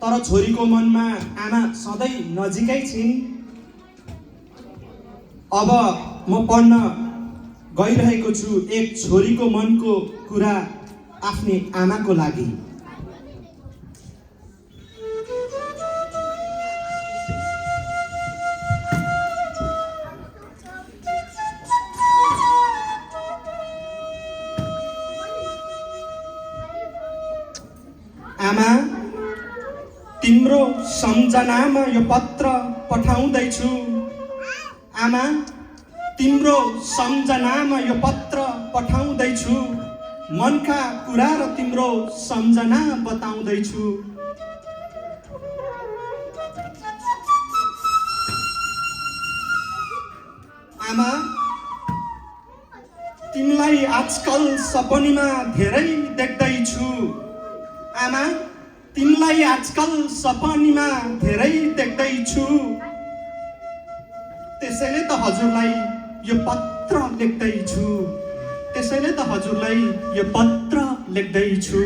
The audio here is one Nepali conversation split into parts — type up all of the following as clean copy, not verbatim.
तर छोरीको मनमा आमा सधैँ नजिकै छिन्। अब म पढ्न गइरहेको छु एक छोरीको मनको कुरा आफ्नै आमाको लागि। आमा, तिम्रो सम्झनामा यो पत्र पठाउँदैछु। आमा, तिम्रो सम्झनामा यो पत्र पठाउँदैछु। मनका कुरा र तिम्रो सम्झना बताउँदैछु। आमा, तिमीलाई आजकल सपनीमा धेरै देख्दैछु। आमा, तिमीलाई आजकल सपनीमा धेरै देख्दैछु। त्यसैले त हजुरलाई यो पत्र लेख्दैछु। त्यसैले त हजुरलाई यो पत्र लेख्दैछु।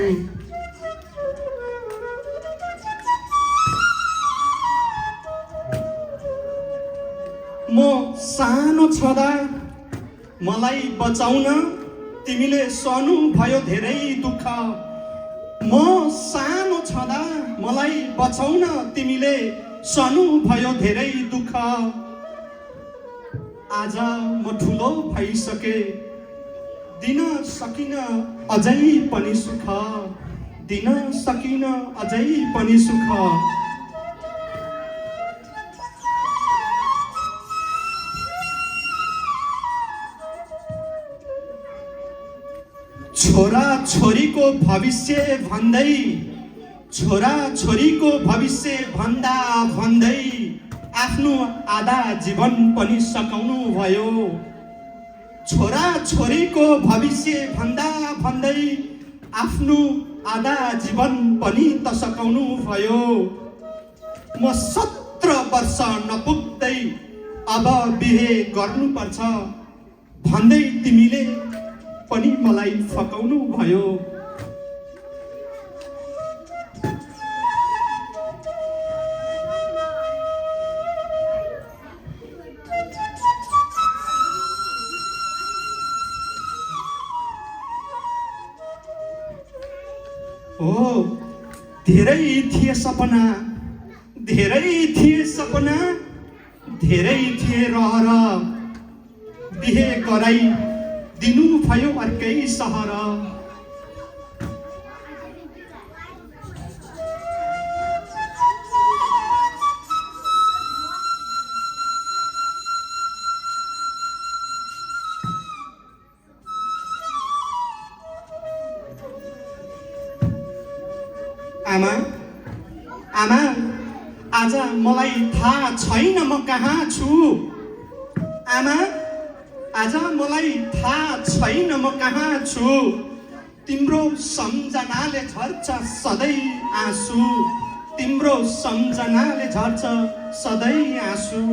म सानो छँदा मलाई बचाउन तिमीले सहनु भयो धेरै दुःख। म सानो छँदा मलाई बचाउन तिमीले सहनु भयो धेरै दुःख। आज म ठुलो भइसके, दिन सकिन अझै पनि सुख। दिन सकिन अझै पनि सुख। छोरा छोरीको भविष्य भन्दै, छोरा छोरीको भविष्य भन्दा भन्दै आफ्नो आधा जीवन पनि सकाउनु भयो। छोरा छोरीको भविष्य भन्दा भन्दै आफ्नो आधा जीवन पनि त सकाउनु भयो। म 17 वर्ष नपुग्दै अब बिहे गर्नुपर्छ भन्दै तिमीले पनि मलाई फकाउनु भयो। ओ, धेरै थिए सपना, धेरै थिए सपना, धेरै थिए रहर। बिहे गराई दिनु भयो अर्कै सहर। आमा, आमा, आज मलाई थाहा छैन म कहाँ छु। आमा, आज मलाई थाहा छैन म कहाँ छु। तिम्रो सम्झनाले झर्छ सधैँ आँसु। तिम्रो सम्झनाले झर्छ सधैँ आँसु।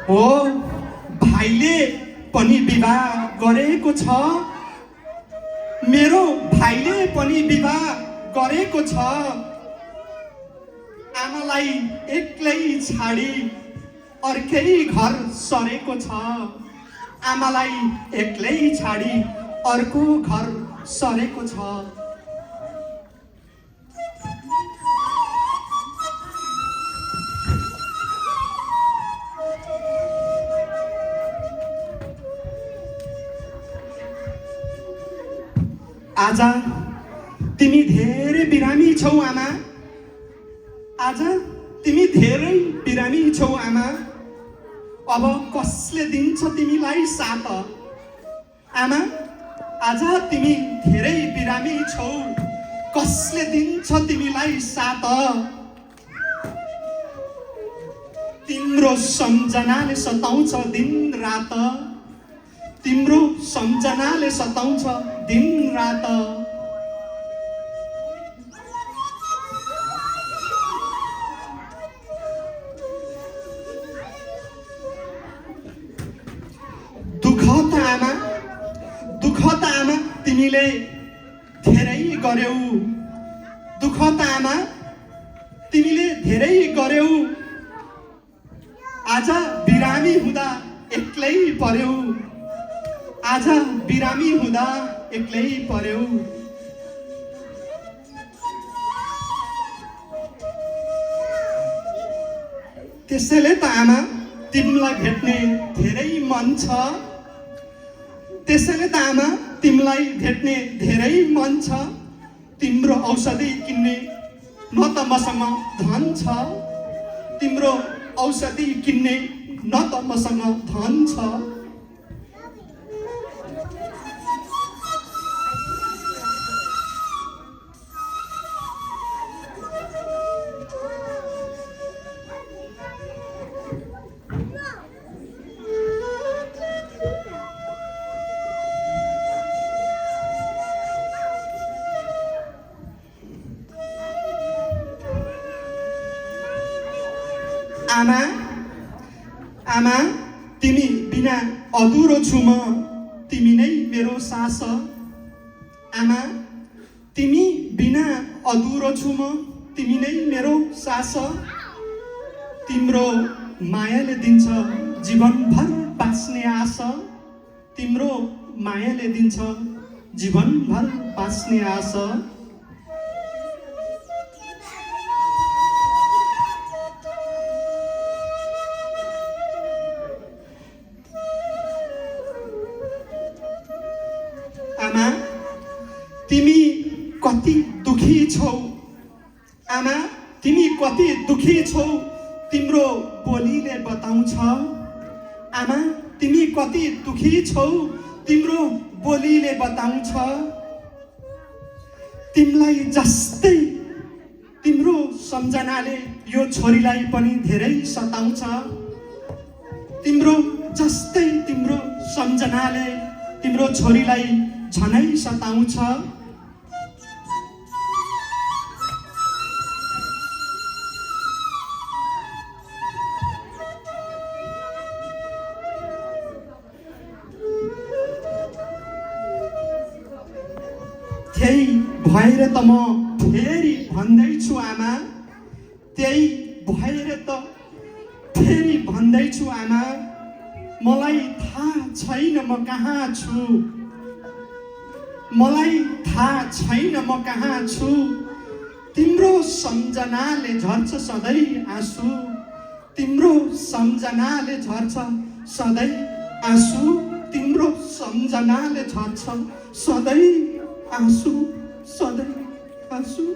हो, भाइले पनि विवाह गरेको छ। मेरो भाइले पनि विवाह गरेको छ। आमालाई एक्लै छाडी अर्कै घर सरेको छ। आमालाई एक्लै छाडी अर्को घर सरेको छ। आज तिमी धेरै बिरामी छौ आमा। आज तिमी धेरै बिरामी छौ आमा। अब कसले दिन्छ तिमीलाई साथ। आमा, आज तिमी धेरै बिरामी छौ, कसले दिन्छ तिमीलाई साथ। तिम्रो सम्झनाले सताउँछ दिन रात। तिम्रो सम्झनाले सताउँछ दिन रात। तिमीले धेरै गर्यौ दुःख त आमा तिमीले धेरै गर्यौ आज बिरामी हुँदा एक्लै पर्यौ आज बिरामी हुँदा एक्लै पर्यौ त्यसैले त आमा तिमीलाई भेट्ने धेरै मन छ त्यसैले त आमा तिमीलाई भेट्ने धेरै मन छ तिम्रो औषधि किन्ने न त मसँग धन छ तिम्रो औषधि किन्ने न त मसँग धन छ आमा आमा तिमी बिना अधुरो छु म तिमी नै मेरो सास आमा तिमी बिना अधुरो छु म तिमी नै मेरो सास तिम्रो मायाले दिन्छ जीवनभर बाँच्ने आश तिम्रो मायाले दिन्छ जीवनभर बाँच्ने आश आमा तिमी कति दुखी छौ आमा तिमी कति दुखी छौ तिम्रो बोलीले बताउँछ आमा तिमी कति दुखी छौ तिम्रो बोलीले बताउँछ तिमीलाई जस्तै तिम्रो सम्झनाले यो छोरीलाई पनि धेरै सताउँछ तिम्रो जस्तै तिम्रो सम्झनाले तिम्रो छोरीलाई झनै सताउँछ त्यही भएर त म फेरि भन्दैछु आमा त्यही भएर त फेरि भन्दैछु आमा मलाई थाहा छैन म कहाँ छु मलाई थाहा छैन म कहाँ छु तिम्रो सम्झनाले झर्छ सधैँ आँसु तिम्रो सम्झनाले झर्छ सधैँ आँसु तिम्रो सम्झनाले झर्छ सधैँ आँसु सधैँ आँसु